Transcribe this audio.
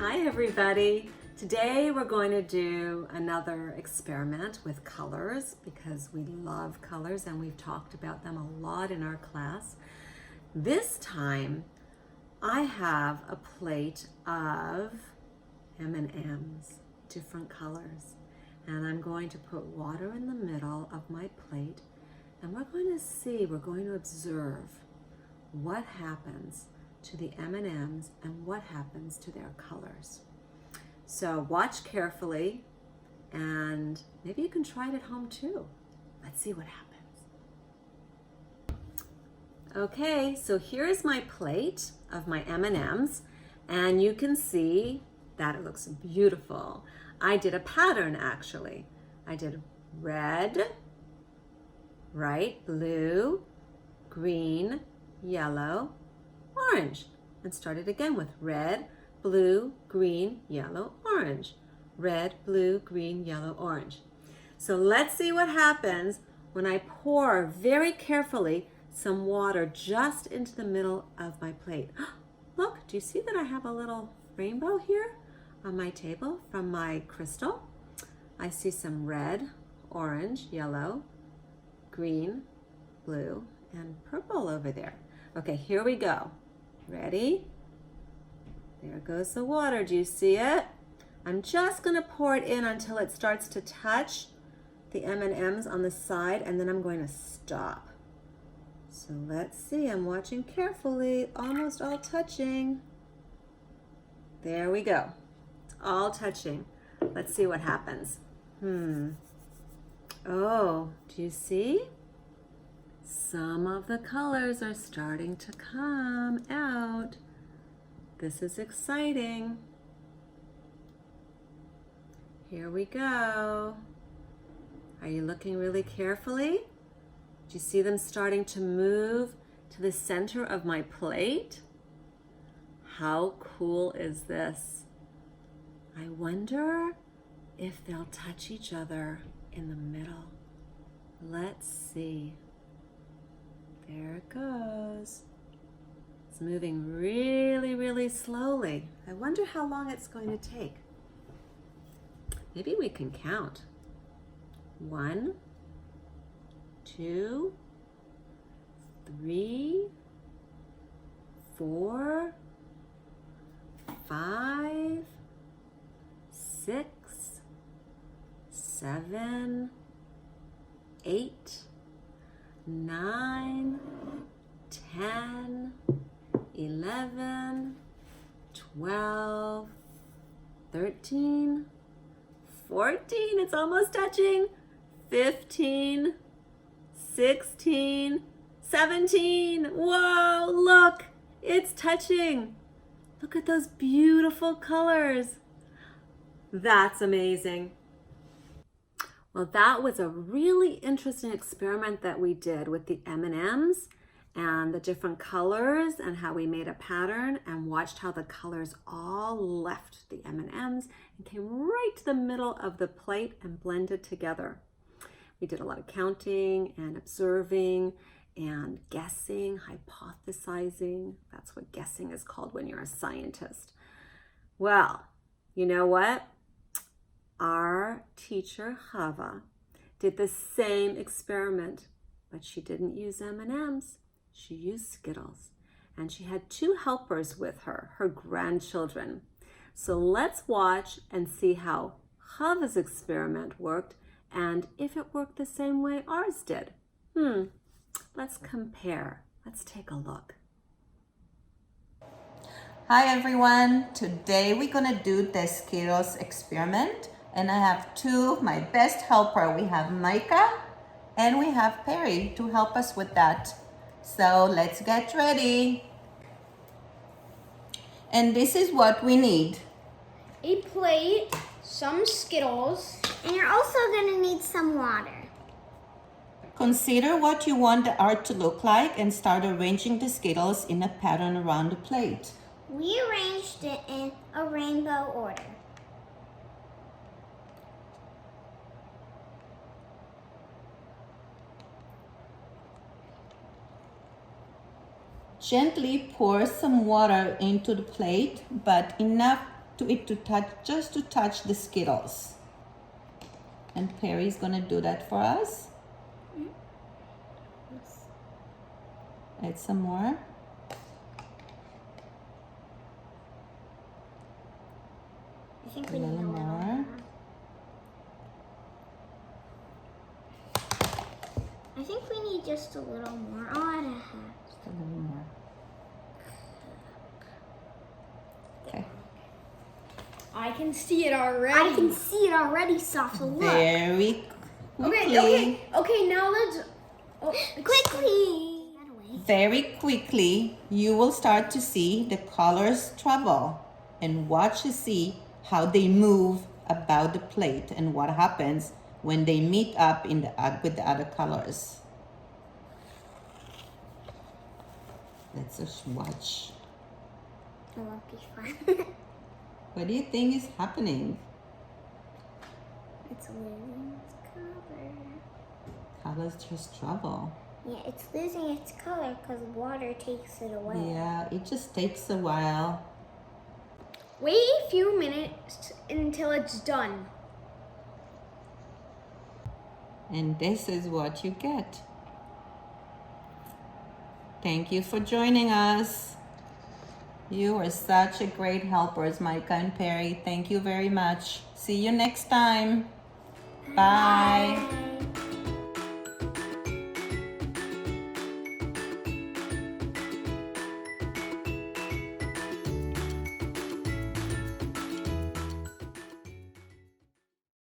Hi everybody. Today we're going to do another experiment with colors because we love colors and we've talked about them a lot in our class. This time I have a plate of M&Ms, different colors, and I'm going to put water in the middle of my plate and we're going to observe what happens to the M&Ms and what happens to their colors. So watch carefully and maybe you can try it at home too. Let's see what happens. Okay, so here's my plate of my M&Ms and you can see that it looks beautiful. I did a pattern actually. I did red, right, blue, green, yellow, orange, and started again with red, blue, green, yellow, orange. Red, blue, green, yellow, orange. So let's see what happens when I pour very carefully some water just into the middle of my plate. Look, do you see that I have a little rainbow here on my table from my crystal? I see some red, orange, yellow, green, blue, and purple over there. Okay, here we go. Ready? There goes the water. Do you see it? I'm just going to pour it in until it starts to touch the M&Ms on the side, and then I'm going to stop. So let's see. I'm watching carefully. Almost all touching. There we go. It's all touching. Let's see what happens. Oh, do you see? Some of the colors are starting to come out. This is exciting. Here we go. Are you looking really carefully? Do you see them starting to move to the center of my plate? How cool is this? I wonder if they'll touch each other in the middle. Let's see. There it goes. It's moving really, really slowly. I wonder how long it's going to take. Maybe we can count. 1, 2, 3, 4, 5, 6, 7, 8, 9, 10, 11, 12, 13, 14, it's almost touching, 15, 16, 17, whoa, look, it's touching. Look at those beautiful colors. That's amazing. Well, that was a really interesting experiment that we did with the M&Ms and the different colors and how we made a pattern and watched how the colors all left the M&Ms and came right to the middle of the plate and blended together. We did a lot of counting and observing and guessing, hypothesizing. That's what guessing is called when you're a scientist. Well, you know what? Our teacher, Hava, did the same experiment, but she didn't use M&Ms. She used Skittles, and she had 2 helpers with her, her grandchildren. So let's watch and see how Hava's experiment worked and if it worked the same way ours did. Let's compare. Let's take a look. Hi everyone, today we're gonna do the Skittles experiment, and I have 2 of my best helper. We have Micah and we have Perry to help us with that. So let's get ready. And this is what we need. A plate, some Skittles, and you're also gonna need some water. Consider what you want the art to look like and start arranging the Skittles in a pattern around the plate. We arranged it in a rainbow order. Gently pour some water into the plate, but enough it to touch, just to touch the Skittles. And Perry's gonna do that for us. Add some more. I think A we need little a little more. more. I think we need just a little more. I'll add a half. Just a little more. Okay. I can see it already. I can see it already, Soft. Look. Very quickly. Okay, now let's... Oh, Quickly. Very quickly, you will start to see the colors travel and watch to see how they move about the plate and what happens when they meet up in with the other colors. Let's just watch. It won't be fun. What do you think is happening? It's losing its color. Colors just travel. Yeah, it's losing its color because water takes it away. Yeah, it just takes a while. Wait a few minutes until it's done. And this is what you get. Thank you for joining us. You are such a great helpers, Micah and Perry. Thank you very much. See you next time. Bye.